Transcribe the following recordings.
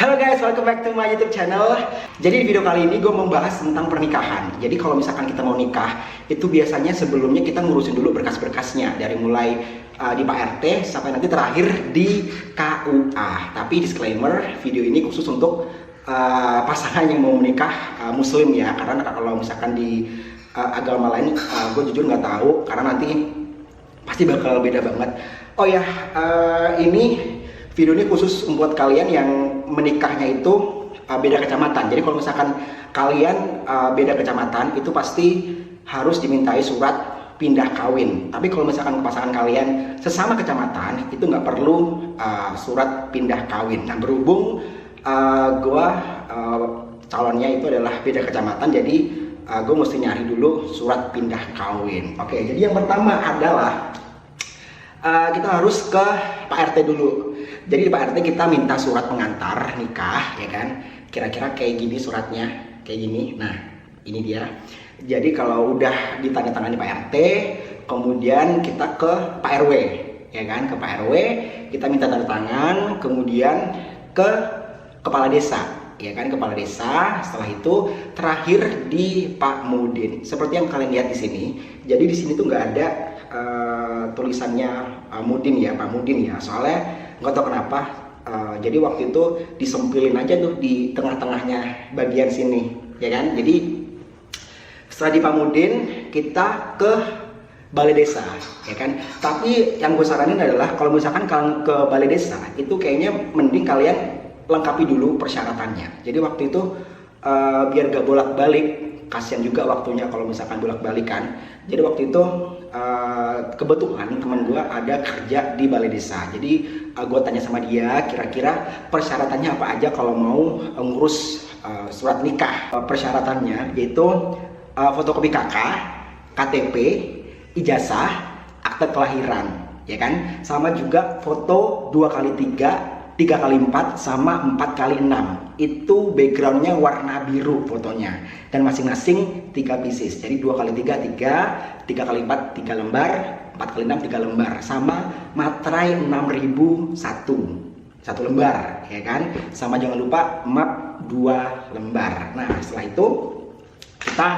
Halo guys, welcome back to my YouTube channel. Jadi di video kali ini gue membahas tentang pernikahan. Jadi kalau misalkan kita mau nikah, itu biasanya sebelumnya kita ngurusin dulu berkas-berkasnya. Dari mulai di Pak RT sampai nanti terakhir di KUA. Tapi disclaimer, video ini khusus untuk pasangan yang mau menikah muslim ya. Karena kalau misalkan di agama lain, gue jujur nggak tahu. Karena nanti pasti bakal beda banget. Oh ya, ini video ini khusus buat kalian yang menikahnya itu beda kecamatan. Jadi kalau misalkan kalian beda kecamatan, itu pasti harus dimintai surat pindah kawin. Tapi kalau misalkan pasangan kalian sesama kecamatan, itu nggak perlu surat pindah kawin. Nah, berhubung calonnya itu adalah beda kecamatan, jadi gue mesti nyari dulu surat pindah kawin. Oke, jadi yang pertama adalah kita harus ke Pak RT dulu. Jadi di Pak RT kita minta surat pengantar nikah, ya kan? Kira-kira kayak gini suratnya, kayak gini. Nah, ini dia. Jadi kalau udah ditandatangani Pak RT, kemudian kita ke Pak RW, ya kan? Ke Pak RW, kita minta tanda tangan, kemudian ke kepala desa, ya kan? Kepala desa. Setelah itu terakhir di Pak Mudin. Seperti yang kalian lihat di sini. Jadi di sini tuh nggak ada tulisannya Mudin ya, Pak Mudin ya. Soalnya nggak tahu kenapa, jadi waktu itu disempilin aja tuh di tengah-tengahnya bagian sini, ya kan? Jadi setelah di Pak Mudin kita ke balai desa, ya kan? Tapi yang gue saranin adalah kalau misalkan kalian ke balai desa, itu kayaknya mending kalian lengkapi dulu persyaratannya. Jadi waktu itu biar gak bolak-balik, kasihan juga waktunya kalau misalkan bolak-balik kan. Jadi waktu itu kebetulan teman gue ada kerja di balai desa. Jadi gue tanya sama dia kira-kira persyaratannya apa aja kalau mau ngurus surat nikah. Persyaratannya yaitu fotokopi KK, KTP, ijazah, akte kelahiran, ya kan? Sama juga foto 2x3, 3x4, sama 4x6. Itu backgroundnya warna biru fotonya, dan masing-masing 3 pieces. Jadi 2x3 3, 3x4 3 lembar, 4x6 3 lembar, sama materai 6001 1 lembar, ya kan? Sama jangan lupa map 2 lembar. Nah, setelah itu kita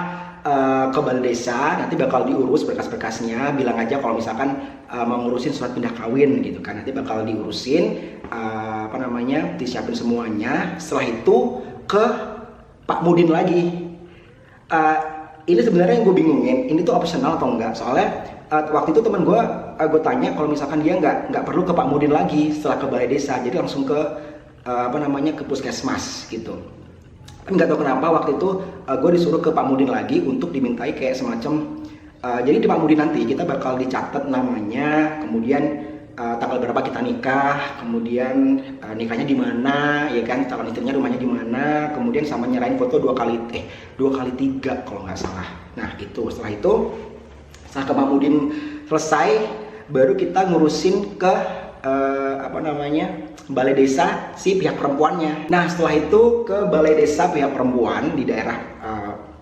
ke balai desa, nanti bakal diurus berkas-berkasnya. Bilang aja kalau misalkan mau ngurusin surat pindah kawin gitu kan, nanti bakal diurusin, disiapin semuanya. Setelah itu ke Pak Mudin lagi. Ini sebenarnya yang gue bingungin, ini tuh opsional atau enggak? Soalnya waktu itu teman gue tanya kalau misalkan dia nggak perlu ke Pak Mudin lagi setelah ke balai desa, jadi langsung ke ke puskesmas gitu. Tapi nggak tahu kenapa waktu itu gue disuruh ke Pak Mudin lagi untuk dimintai kayak semacam jadi di Pak Mudin nanti kita bakal dicatat namanya, kemudian tanggal berapa kita nikah, kemudian nikahnya di mana, ya kan, calon istrinya rumahnya di mana, kemudian sama nyerahin foto 2x3 kalau nggak salah. Nah itu setelah ke Pak Mudin selesai, baru kita ngurusin ke balai desa si pihak perempuannya. Nah setelah itu ke balai desa pihak perempuan di daerah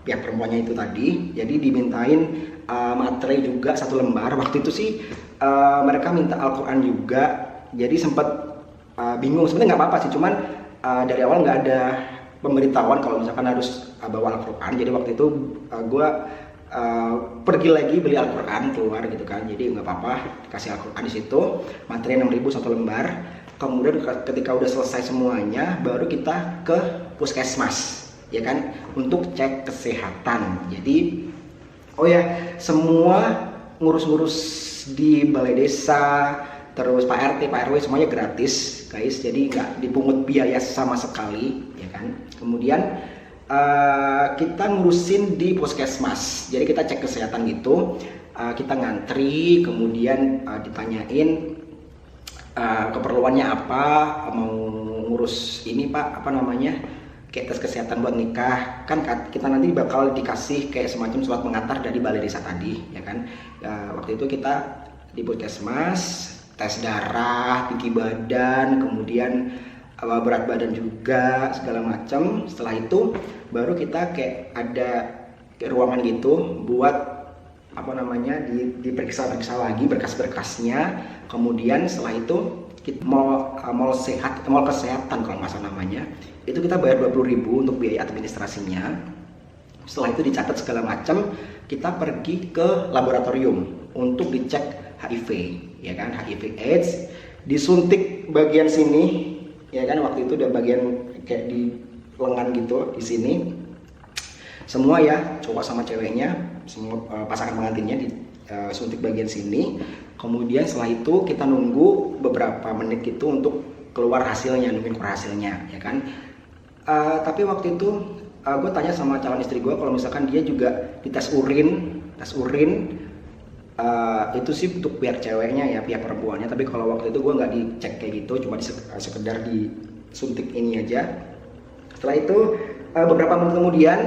pihak perempuannya itu tadi. Jadi dimintain materai juga 1 lembar. Waktu itu sih mereka minta Al-Quran juga. Jadi sempat bingung. Sebenarnya nggak apa-apa sih, cuman dari awal nggak ada pemberitahuan kalau misalkan harus bawa Al-Quran. Jadi waktu itu gue pergi lagi beli Al-Quran keluar gitu kan. Jadi nggak apa-apa, dikasih Al-Quran di situ. Materi 6.000 1 lembar. Kemudian ketika udah selesai semuanya, baru kita ke puskesmas, ya kan, untuk cek kesehatan. Jadi oh ya, semua ngurus-ngurus di balai desa, terus Pak RT, Pak RW semuanya gratis guys. Jadi nggak dipungut biaya sama sekali, ya kan. Kemudian kita ngurusin di puskesmas. Jadi kita cek kesehatan gitu, kita ngantri, kemudian ditanyain keperluannya apa, mau ngurus ini Pak, kayak tes kesehatan buat nikah. Kan kita nanti bakal dikasih kayak semacam surat pengantar dari balai desa tadi, ya kan. Waktu itu kita di puskesmas tes darah, tinggi badan, kemudian berat badan juga, segala macam. Setelah itu baru kita kayak ada ruangan gitu buat diperiksa lagi berkas-berkasnya. Kemudian setelah itu mall sehat, mall kesehatan kalau nggak salah namanya, itu kita bayar 20.000 untuk biaya administrasinya. Setelah itu dicatat segala macam, kita pergi ke laboratorium untuk dicek HIV, ya kan, HIV/AIDS, disuntik bagian sini, ya kan, waktu itu udah bagian kayak di lengan gitu di sini, semua ya, cowok sama ceweknya, semua pasangan pengantinnya disuntik bagian sini. Kemudian setelah itu kita nunggu beberapa menit gitu untuk keluar hasilnya, nungguin keluar hasilnya, ya kan. Tapi waktu itu gue tanya sama calon istri gue kalau misalkan dia juga dites urin, itu sih untuk pihak ceweknya ya, pihak perempuannya. Tapi kalau waktu itu gue nggak dicek kayak gitu, cuma sekedar disuntik ini aja. Setelah itu beberapa menit kemudian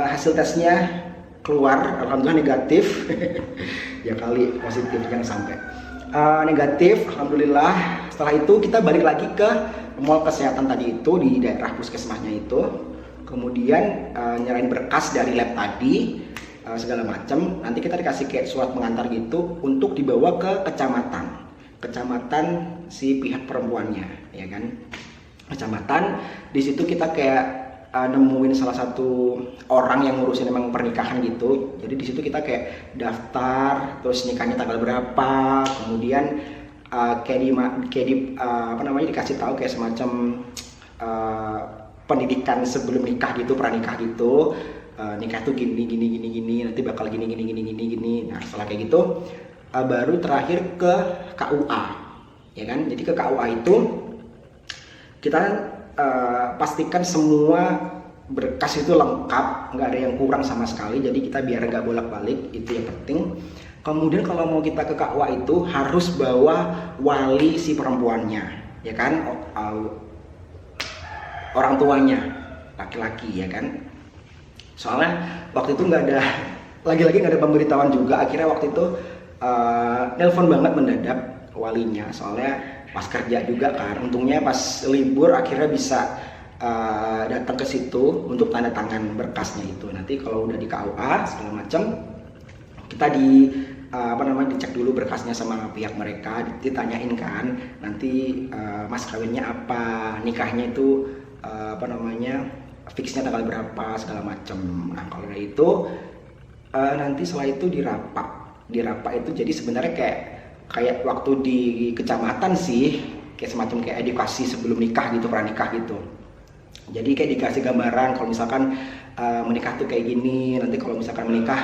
hasil tesnya keluar, alhamdulillah negatif. Ya kali positif, jangan sampai negatif, alhamdulillah. Setelah itu kita balik lagi ke mall kesehatan tadi itu di daerah puskesmasnya itu, kemudian nyerahin berkas dari lab tadi, segala macam. Nanti kita dikasih kayak surat pengantar gitu untuk dibawa ke kecamatan si pihak perempuannya, ya kan, kecamatan. Di situ kita kayak nemuin salah satu orang yang ngurusin emang pernikahan gitu. Jadi di situ kita kayak daftar, terus nikahnya tanggal berapa, kemudian dikasih tahu kayak semacam pendidikan sebelum nikah gitu, pranikah gitu. Nikah tuh gini, nanti bakal gini. Nah setelah kayak gitu baru terakhir ke KUA, ya kan. Jadi ke KUA itu kita pastikan semua berkas itu lengkap, nggak ada yang kurang sama sekali. Jadi kita biar nggak bolak-balik, itu yang penting. Kemudian kalau mau kita ke KUA itu harus bawa wali si perempuannya, ya kan, orang tuanya, laki-laki, ya kan. Soalnya waktu itu nggak ada, lagi-lagi nggak ada pemberitahuan juga. Akhirnya waktu itu nelpon banget mendadak walinya, soalnya pas kerja juga kan. Untungnya pas libur akhirnya bisa datang ke situ untuk tanda tangan berkasnya itu. Nanti kalau udah di KUA segala macam, kita dicek dulu berkasnya sama pihak mereka, ditanyain kan nanti mas kawinnya apa, nikahnya itu fixnya tanggal berapa, segala macam. Nah kalau dari itu nanti setelah itu dirapa itu jadi sebenarnya kayak waktu di kecamatan sih, kayak semacam kayak edukasi sebelum nikah gitu, pranikah gitu. Jadi kayak dikasih gambaran kalau misalkan menikah tuh kayak gini, nanti kalau misalkan menikah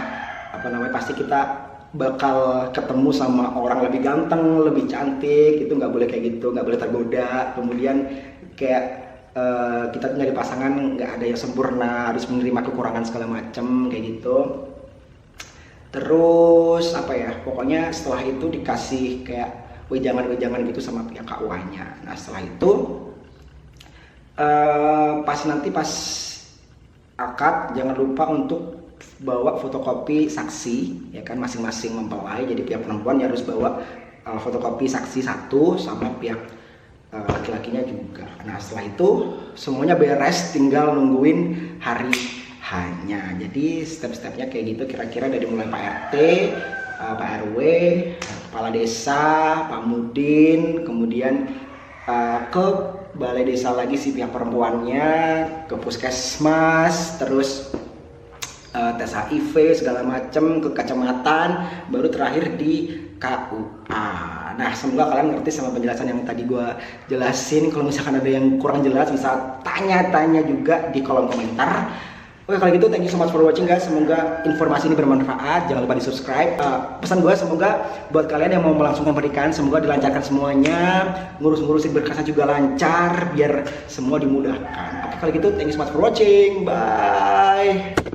pasti kita bakal ketemu sama orang lebih ganteng, lebih cantik, itu nggak boleh kayak gitu, nggak boleh tergoda. Kemudian kayak kita nyari pasangan nggak ada yang sempurna, harus menerima kekurangan segala macem kayak gitu. Terus pokoknya setelah itu dikasih kayak wejangan gitu sama pihak KUA-nya. Nah setelah itu pas akad jangan lupa untuk bawa fotokopi saksi, ya kan, masing-masing mempelai. Jadi pihak perempuan harus bawa fotokopi saksi satu, sama pihak laki-lakinya juga. Nah setelah itu semuanya beres, tinggal nungguin hari hanya. Jadi step-stepnya kayak gitu kira-kira, dari mulai Pak RT, Pak RW, Kepala Desa, Pak Mudin, kemudian ke Balai Desa lagi si pihak perempuannya, ke Puskesmas, terus tes HIV segala macem, ke kecamatan, baru terakhir di KUA. Nah semoga kalian ngerti sama penjelasan yang tadi gue jelasin. Kalau misalkan ada yang kurang jelas bisa tanya-tanya juga di kolom komentar. Oke kalau gitu thank you so much for watching guys. Semoga informasi ini bermanfaat. Jangan lupa di subscribe. Pesan gue semoga buat kalian yang mau melangsungkan pernikahan, semoga dilancarkan semuanya. Ngurus-ngurusin berkasnya juga lancar, biar semua dimudahkan. Oke kalau gitu thank you so much for watching. Bye.